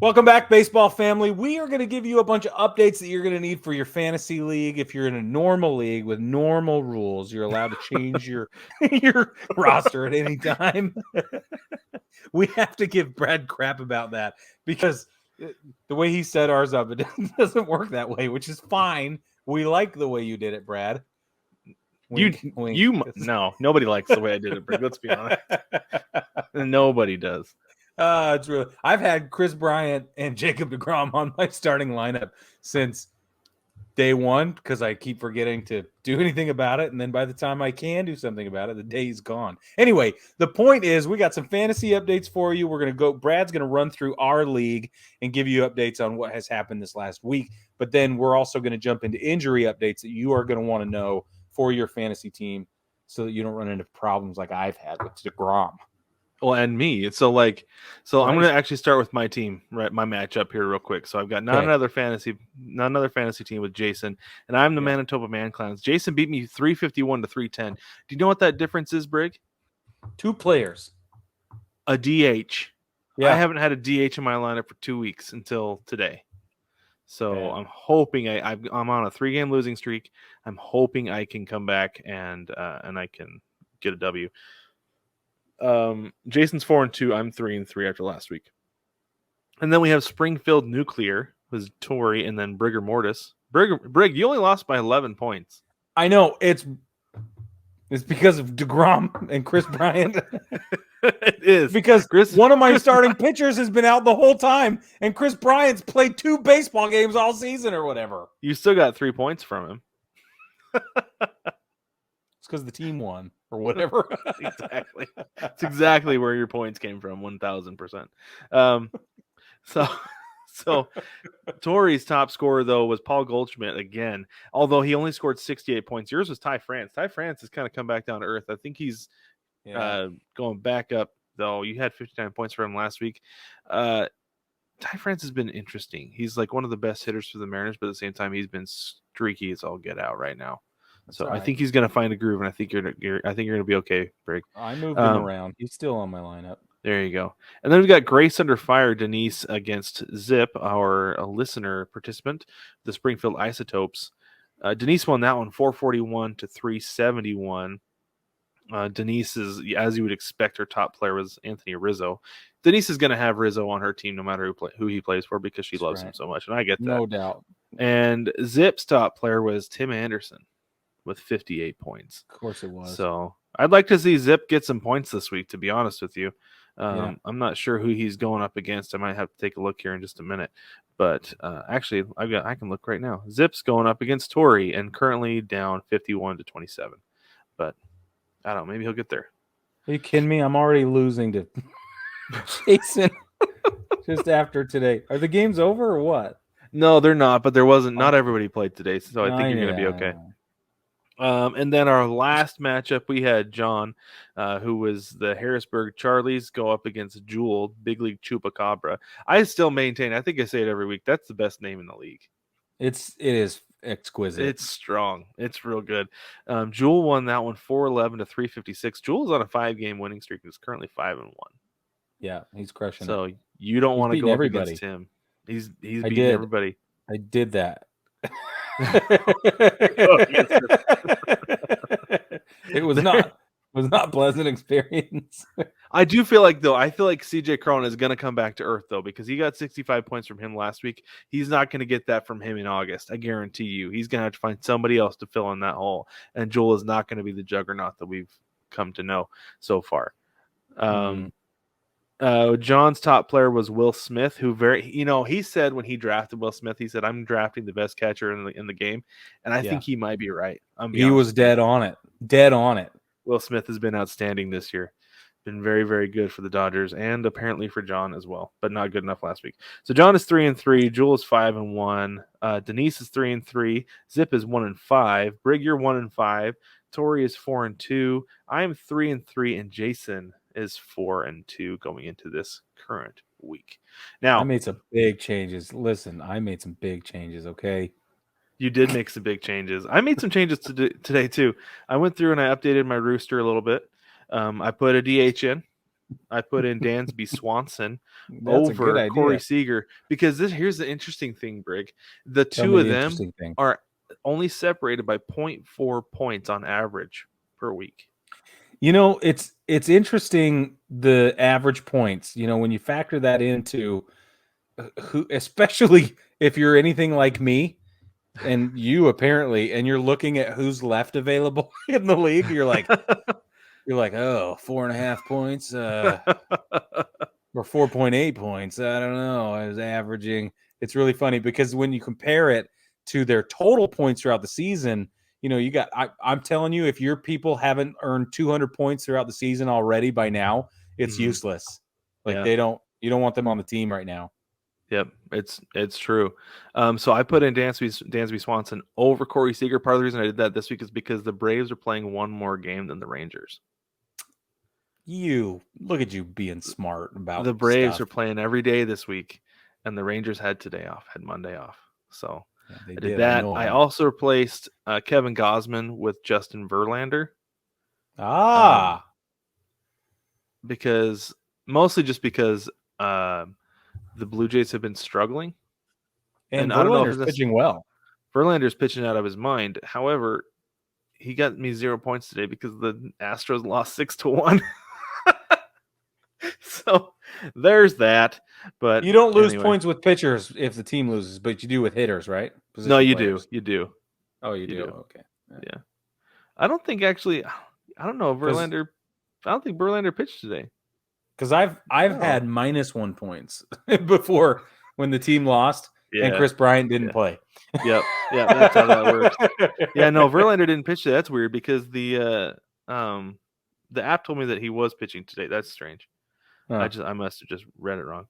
Welcome back, baseball family. We are going to give you a bunch of updates that you're going to need for your fantasy league. If you're in a normal league with normal rules, you're allowed to change your your roster at any time. We have to give Brad crap about that because the way he set ours up, it doesn't work that way, which is fine. We like the way you did it, Brad. Wink, wink. No, nobody likes the way I did it, Brig. Let's be honest. Nobody does. It's really. I've had Chris Bryant and Jacob deGrom on my starting lineup since day one because I keep forgetting to do anything about it, and then by the time I can do something about it, the day's gone. Anyway, the point is we got some fantasy updates for you. We're gonna go. Brad's gonna run through our league and give you updates on what has happened this last week. But then we're also going to jump into injury updates that you are going to want to know for your fantasy team, so that you don't run into problems like I've had with deGrom. Well, and me. So right. I'm going to actually start with my team, right? My matchup here, real quick. So I've got not another fantasy team with Jason, and I'm the Manitoba Man Clowns. Jason beat me 351 to 310. Do you know what that difference is, Brig? 2 players, a DH. Yeah. I haven't had a DH in my lineup for 2 weeks until today. So I'm hoping I'm on a 3-game losing streak. I'm hoping I can come back and I can get a W. Jason's 4-2. I'm 3-3 after last week. And then we have Springfield Nuclear with Tori and then Brigger Mortis. Brig, you only lost by 11 points. I know it's because of deGrom and Chris Bryant. It is because one of my starting pitchers has been out the whole time, and Chris Bryant's played 2 baseball games all season or whatever. You still got 3 points from him. It's because the team won or whatever. Exactly. It's exactly where your points came from, 1,000%. So Tori's top scorer, though, was Paul Goldschmidt again, although he only scored 68 points. Yours was Ty France. Ty France has kind of come back down to earth. I think he's going back up, though. You had 59 points for him last week. Ty France has been interesting. He's like one of the best hitters for the Mariners, but at the same time, he's been streaky as all get out right now. So right. I think he's going to find a groove, and I think you're going to be okay, Brig. I moved him around. He's still on my lineup. There you go. And then we've got Grace Under Fire, Denise against Zip, our listener participant, the Springfield Isotopes. Denise won that one 441 to 371. Denise is, as you would expect, her top player was Anthony Rizzo. Denise is going to have Rizzo on her team no matter who he plays for because she loves him so much, and I get that. No doubt. And Zip's top player was Tim Anderson with 58 points. Of course it was. So I'd like to see Zip get some points this week, to be honest with you. I'm not sure who he's going up against. I might have to take a look here in just a minute. But actually, I can look right now. Zip's going up against Tori and currently down 51 to 27. But I don't know. Maybe he'll get there. Are you kidding me? I'm already losing to Jason just after today. Are the games over or what? No, they're not. But there wasn't. Not everybody played today, so I think you're going to be okay. And then our last matchup, we had John, who was the Harrisburg Charlies, go up against Jewel, Big League Chupacabra. I still maintain, I think I say it every week, that's the best name in the league. It is exquisite. It's strong. It's real good. Jewel won that one 411 to 356. Jewel's on a 5-game winning streak. He's currently 5-1. Yeah, he's crushing. So you don't want to go up against him. He's beating everybody. I did that. It was not pleasant experience. I do feel like CJ Cron is going to come back to earth though, because he got 65 points from him last week. He's not going to get that from him in August. I guarantee you. He's going to have to find somebody else to fill in that hole, and Joel is not going to be the juggernaut that we've come to know so far. John's top player was Will Smith, who he said when he drafted Will Smith, he said, "I'm drafting the best catcher in the game," and I think he might be right. He was dead on it. Dead on it. Will Smith has been outstanding this year. Been very, very good for the Dodgers and apparently for John as well, but not good enough last week. So John is 3-3, Jewel is 5-1, Denise is 3-3, Zip is 1-5, Brig, you're 1-5, Tori is 4-2, I'm 3-3, and Jason is 4-2 going into this current week. Now I made some big changes. Listen, I made some big changes. Okay. You did make some big changes. I made some changes today too. I went through and I updated my rooster a little bit. I put a DH in. I put in Dansby Swanson That's a good over Corey idea. Seager because here's the interesting thing, Brig. The Tell two me of the them interesting thing. are only separated by 0.4 points on average per week. It's interesting, the average points. When you factor that into who, especially if you're anything like me, and you apparently, and you're looking at who's left available in the league, you're like, oh, 4.5 points, or 4.8 points. I don't know. I was averaging. It's really funny because when you compare it to their total points throughout the season, you got. I'm telling you, if your people haven't earned 200 points throughout the season already by now, it's useless. Like Yeah. you don't want them on the team right now. Yep, it's true. So I put in Dansby Swanson over Corey Seager. Part of the reason I did that this week is because the Braves are playing one more game than the Rangers. You look at you being smart about the Braves stuff. are playing every day this week, and the Rangers had Monday off. So Yeah, I did that. I also replaced Kevin Gausman with Justin Verlander. Because the Blue Jays have been struggling. And I don't know if Verlander's pitching well. Verlander's pitching out of his mind. However, he got me 0 points today because the Astros lost 6-1. So there's that. But you don't lose points with pitchers if the team loses, but you do with hitters, right? No, you do. You do. Oh, you do. Okay. Yeah. I don't think actually. I don't know Verlander. I don't think Verlander pitched today. Because I've had -1 points before when the team lost and Chris Bryant didn't play. Yep. Yeah, that's how that works. Yeah, no, Verlander didn't pitch today. That's weird because the app told me that he was pitching today. That's strange. I must have just read it wrong.